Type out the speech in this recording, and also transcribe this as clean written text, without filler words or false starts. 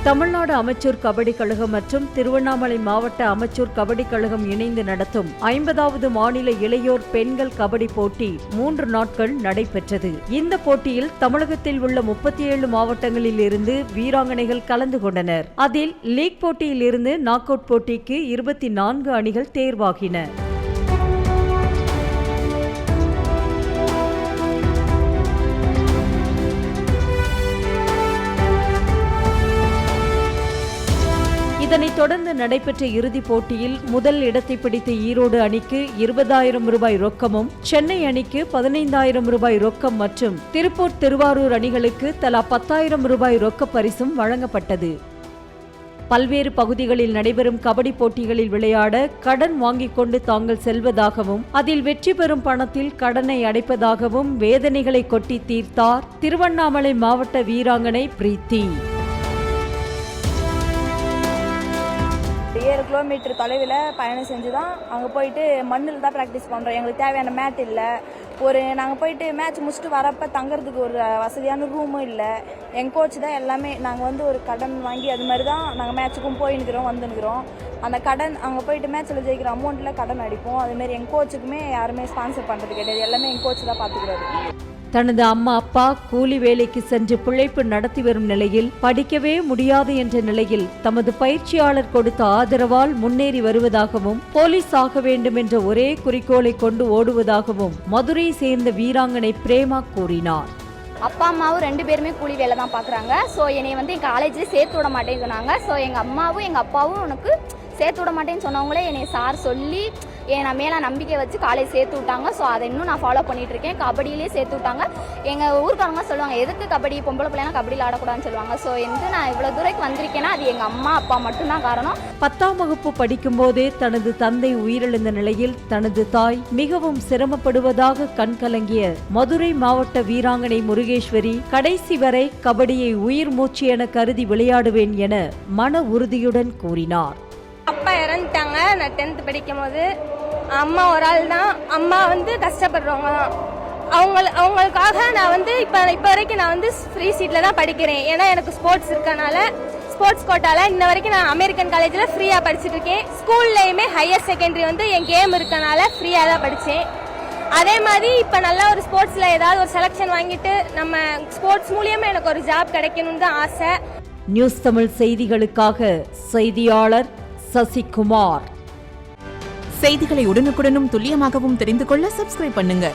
Tamil Nadu amateur kabaddi கழகம் மற்றும் திருவண்ணாமலை மாவட்ட amateur kabaddi கழகம் இணைந்து நடத்தும் 50வது மாநில இளையோர் பெண்கள் கபடி போட்டி 3 நாட்கள் நடைபெற்றது. இந்த போட்டியில் தமிழகத்தில் உள்ள 37 மாவட்டங்களில் இருந்து வீராங்கனைகள் கலந்து கொண்டனர். அதில் லீக் போட்டியில் இருந்து நாக் அவுட் போட்டிக்கு 24 அணிகள் தேர்வாகின. இதனைத் தொடர்ந்து நடைபெற்ற இறுதிப் போட்டியில் முதல் இடத்தை பிடித்த ஈரோடு அணிக்கு 20,000 ரூபாய் ரொக்கமும், சென்னை அணிக்கு 15,000 ரூபாய் ரொக்கம் மற்றும் திருப்பூர், திருவாரூர் அணிகளுக்கு தலா 10,000 ரூபாய் ரொக்க பரிசும் வழங்கப்பட்டது. பல்வேறு பகுதிகளில் நடைபெறும் கபடி போட்டிகளில் விளையாட கடன் வாங்கிக் கொண்டு தாங்கள் செல்வதாகவும், அதில் வெற்றி பெறும் பணத்தில் கடனை அடைப்பதாகவும் வேதனைகளை கொட்டி தீர்த்தார் திருவண்ணாமலை மாவட்ட வீராங்கனை பிரீத்தி. 7 கிலோமீட்டர் தொலைவில் பயணம் செஞ்சு தான் அங்கே போயிட்டு மண்ணில் தான் ப்ராக்டிஸ் பண்ணுறோம். எங்களுக்கு தேவையான மேட் இல்லை. நாங்கள் போயிட்டு மேட்ச் முடிச்சுட்டு வரப்போ தங்குறதுக்கு ஒரு வசதியான ரூமும் இல்லை. எங்கள் கோச் தான் எல்லாமே. நாங்கள் ஒரு கடன் வாங்கி அது மாதிரி தான் நாங்கள் மேட்ச்சுக்கும் போயின்னுக்கிறோம் வந்துன்னுக்கிறோம். அந்த கடன் அங்கே போயிட்டு மேட்ச்சில் ஜெயிக்கிற அமௌண்ட்டில் கடன் அடிப்போம். அதுமாரி எங்கள் கோச்சுக்குமே யாருமே ஸ்பான்சர் பண்ணுறது கிடையாது. எல்லாமே எங்கள் கோச் தான் பார்த்துக்கிறாரு. தனது அம்மா அப்பா கூலி வேலைக்கு சென்று பிழைப்பு நடத்தி வரும் நிலையில் படிக்கவே முடியாது என்ற நிலையில் தமது பயிற்சியாளர் கொடுத்த ஆதரவால் முன்னேறி வருவதாகவும், போலீஸ் ஆக வேண்டும் என்ற ஒரே குறிக்கோளை கொண்டு ஓடுவதாகவும் மதுரை சேர்ந்த வீராங்கனை பிரேமா கூறினார். அப்பா அம்மாவும் 2 பேருமே கூலி வேலை தான் பார்க்குறாங்க. ஸோ என்னை என் காலேஜில் சேர்த்து விட மாட்டேங்கிறாங்க. ஸோ எங்கள் அம்மாவும் எங்கள் அப்பாவும் உனக்கு சேர்த்து விட மாட்டேன்னு சொன்னவங்களே என்னை சார் சொல்லி நான் மேலே நம்பிக்கை வச்சு காலேஜ் சேர்த்து விட்டாங்க. ஸோ அதை இன்னும் நான் ஃபாலோ பண்ணிட்டு இருக்கேன். கபடியிலே சேர்த்து விட்டாங்க. எங்கள் ஊருக்காரங்க சொல்லுவாங்க, எதுக்கு கபடி பொம்பளை பிள்ளைலாம் கபடியில் ஆடக்கூடாதுன்னு சொல்லுவாங்க. ஸோ நான் இவ்வளோ தூரம் வந்திருக்கேன்னா அது எங்கள் அம்மா அப்பா மட்டும்தான் காரணம். 10ஆம் வகுப்பு படிக்கும் போதே தனது தந்தை உயிரிழந்த நிலையில் தனது தாய் மிகவும் சிரமப்படுவதாக கண்கலங்கிய மதுரை மாவட்ட வீராங்கனை முருகேஸ்வரி கடைசி வரை கபடியை உயிர் மூச்சு என கருதி விளையாடுவேன் என மன உறுதியுடன் கூறினார். அப்பா இறந்துட்டாங்க. நான் 10th படிக்கும் போது. அம்மா ஒரு ஆள் தான். அம்மா கஷ்டப்படுறவங்க தான். அவங்களுக்காக நான் இப்போ வரைக்கும் நான் ஃப்ரீ சீட்டில் தான் படிக்கிறேன். ஏன்னா எனக்கு ஸ்போர்ட்ஸ் இருக்கனால, ஸ்போர்ட்ஸ் கோட்டாவில் இன்ன வரைக்கும் நான் அமெரிக்கன் காலேஜில் ஃப்ரீயாக படிச்சுட்டு இருக்கேன். ஸ்கூல்லையுமே ஹையர் செகண்டரி என் கேம் இருக்கனால ஃப்ரீயாக தான் படித்தேன். அதே மாதிரி இப்போ நல்லா ஒரு ஸ்போர்ட்ஸில் ஏதாவது ஒரு செலெக்ஷன் வாங்கிட்டு நம்ம ஸ்போர்ட்ஸ் மூலியமாக எனக்கு ஒரு ஜாப் கிடைக்கணும்னு தான் ஆசை. நியூஸ் தமிழ் செய்திகளுக்காக செய்தியாளர் சசிகுமார். செய்திகளை உடனுக்குடனும் துல்லியமாகவும் தெரிந்து கொள்ள சப்ஸ்கிரைப் பண்ணுங்க.